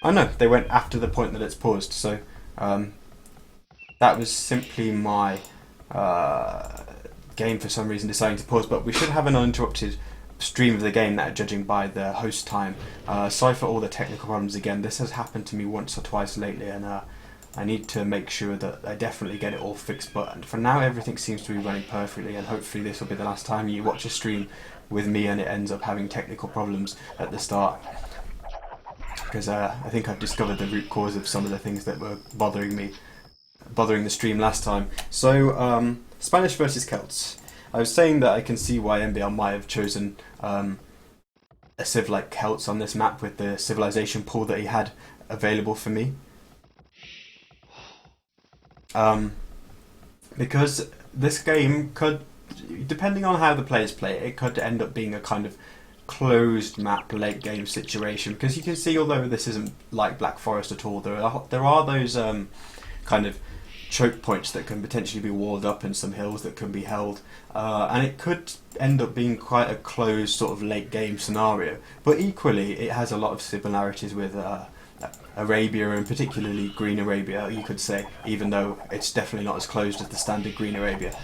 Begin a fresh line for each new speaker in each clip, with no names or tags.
Oh no, they went after the point that it's paused. So um, that was simply my uh, game for some reason deciding to pause. But we should have an uninterrupted stream of the game now, judging by the host time. Sorry for all the technical problems again. This has happened to me once or twice lately, and I need to make sure that I definitely get it all fixed. But for now, everything seems to be running perfectly, and hopefully this will be the last time you watch a stream with me and it ends up having technical problems at the start. Because I think I've discovered the root cause of some of the things that were bothering the stream last time. So, Spanish versus Celts. I was saying that I can see why MbL might have chosen a civ like Celts on this map with the civilization pool that he had available for me. Because this game could, depending on how the players play it, it could end up being a kind of closed map late game situation. Because you can see, although this isn't like Black Forest at all, there are those kind of choke points that can potentially be walled up and some hills that can be held, and it could end up being quite a closed sort of late game scenario. But equally, it has a lot of similarities with Arabia, and particularly Green Arabia, you could say, even though it's definitely not as closed as the standard Green Arabia.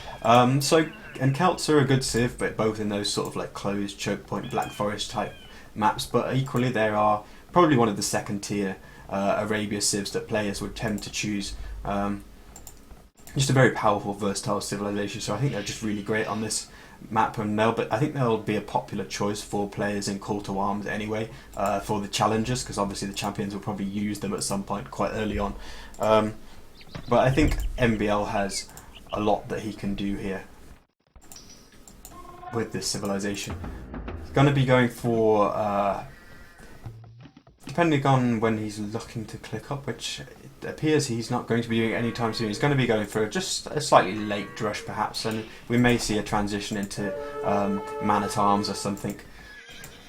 And Celts are a good civ, but both in those sort of like closed choke point Black Forest type maps. But equally, they are probably one of the second tier Arabia civs that players would tend to choose. Just a very powerful, versatile civilization. So I think they're just really great on this map, and I think they'll be a popular choice for players in Call to Arms anyway, for the challengers, because obviously the champions will probably use them at some point quite early on. But I think MbL has a lot that he can do here with this civilization. He's going to be going for, depending on when he's looking to click up, which it appears he's not going to be doing it anytime soon. He's going to be going for just a slightly late drush perhaps, and we may see a transition into man-at-arms or something.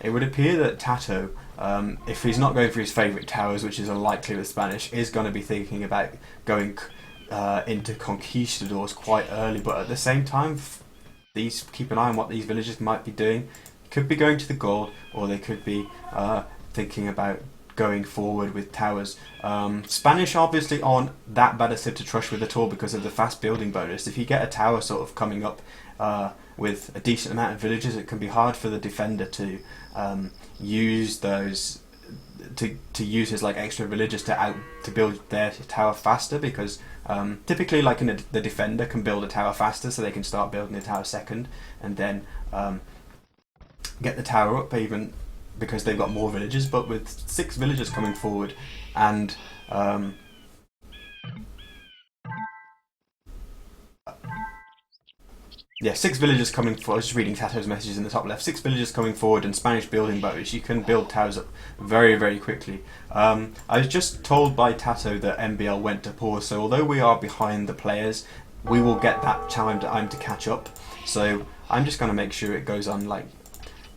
It would appear that TaToH, if he's not going for his favourite towers, which is unlikely with Spanish, is going to be thinking about going into conquistadors quite early. But at the same time, keep an eye on what these villagers might be doing. Could be going to the gold, or they could be thinking about going forward with towers. Spanish obviously aren't that bad a civ to trush with at all because of the fast building bonus. If you get a tower sort of coming up with a decent amount of villagers, it can be hard for the defender to use those to use his like extra villagers to build their tower faster, because typically like the defender can build a tower faster, so they can start building the tower second and then get the tower up even because they've got more villagers. But with 6 villagers coming forward and yeah, 6 villagers coming forward. I was just reading TaToH's messages in the top left. 6 villagers coming forward and Spanish building bonus. You can build towers up very, very quickly. I was just told by TaToH that MbL went to pause, so although we are behind the players, we will get that time to catch up. So I'm just going to make sure it goes on like,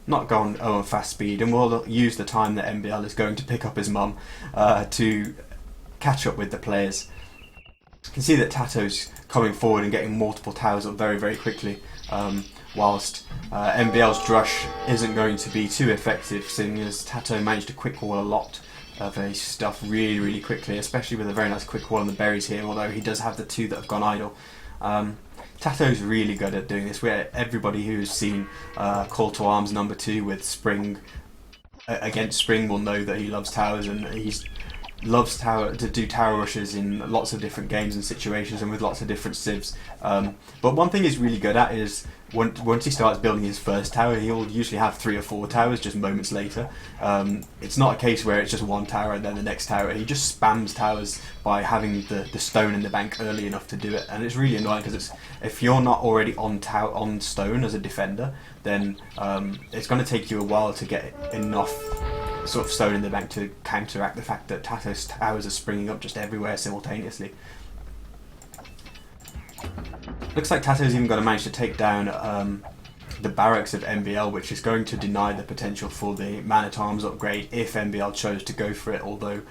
not go on fast speed, and we'll use the time that MbL is going to pick up his mum to catch up with the players. You can see that TaToH's coming forward and getting multiple towers up very, very quickly, whilst MbL's drush isn't going to be too effective, seeing as TaToH managed to quick wall a lot of his stuff really, really quickly, especially with a very nice quick wall on the berries here, although he does have the 2 that have gone idle. TaToH's really good at doing this. Everybody who's seen Call to Arms number 2 with Spring against Spring will know that he loves towers, and loves to do tower rushes in lots of different games and situations and with lots of different civs. But one thing he's really good at is once he starts building his first tower, he'll usually have 3 or 4 towers just moments later. It's not a case where it's just 1 tower and then the next tower. He just spams towers by having the stone in the bank early enough to do it, and it's really annoying because if you're not already on stone as a defender, then it's going to take you a while to get enough sort of stone in the bank to counteract the fact that TaToH's towers are springing up just everywhere simultaneously. Looks like TaToH's even going to manage to take down the barracks of MbL, which is going to deny the potential for the man-at-arms upgrade if MbL chose to go for it, although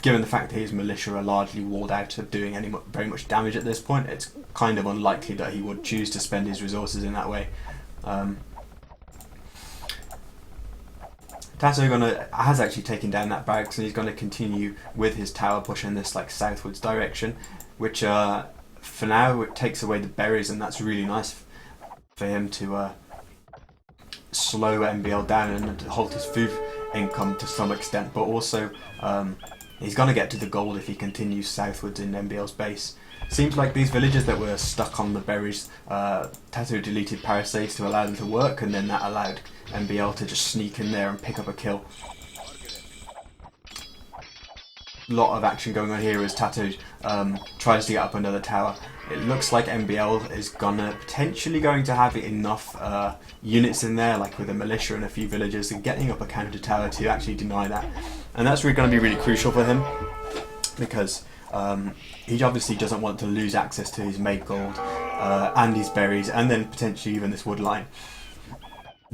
given the fact that his militia are largely walled out of doing very much damage at this point, it's kind of unlikely that he would choose to spend his resources in that way. TaToH has actually taken down that barracks, and he's going to continue with his tower push in this like southwards direction, which for now it takes away the berries, and that's really nice for him to slow MbL down and to halt his food income to some extent, but also he's going to get to the gold if he continues southwards in MbL's base. Seems like these villagers that were stuck on the berries, TaToH deleted parasites to allow them to work, and then that allowed MbL to just sneak in there and pick up a kill. Lot of action going on here as TaToH tries to get up another tower. It looks like MbL is potentially going to have enough units in there, like with a militia and a few villagers, and getting up a counter tower to actually deny that. And that's really going to be really crucial for him, because he obviously doesn't want to lose access to his made gold and his berries, and then potentially even this wood line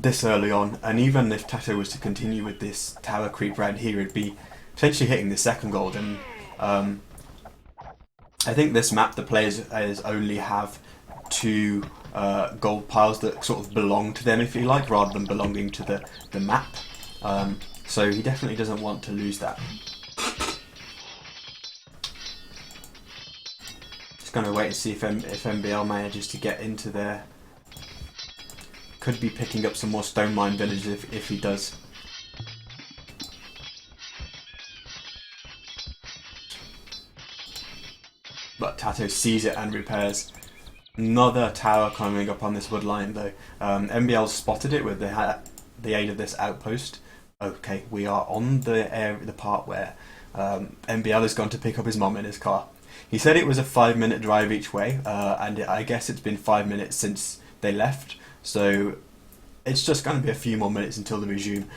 this early on. And even if TaToH was to continue with this tower creep around here, it'd be potentially hitting the second gold. And I think this map, the players only have 2 gold piles that sort of belong to them, if you like, rather than belonging to the map. So he definitely doesn't want to lose that. Just going to wait and see if MbL manages to get into there. Could be picking up some more stone mine villages if he does. But TaToH sees it and repairs. Another tower coming up on this wood line though. MbL spotted it with the aid of this outpost. Okay, we are on the part where MbL is going to pick up his mom in his car. He said it was a 5-minute drive each way, and I guess it's been 5 minutes since they left, so it's just going to be a few more minutes until they resume.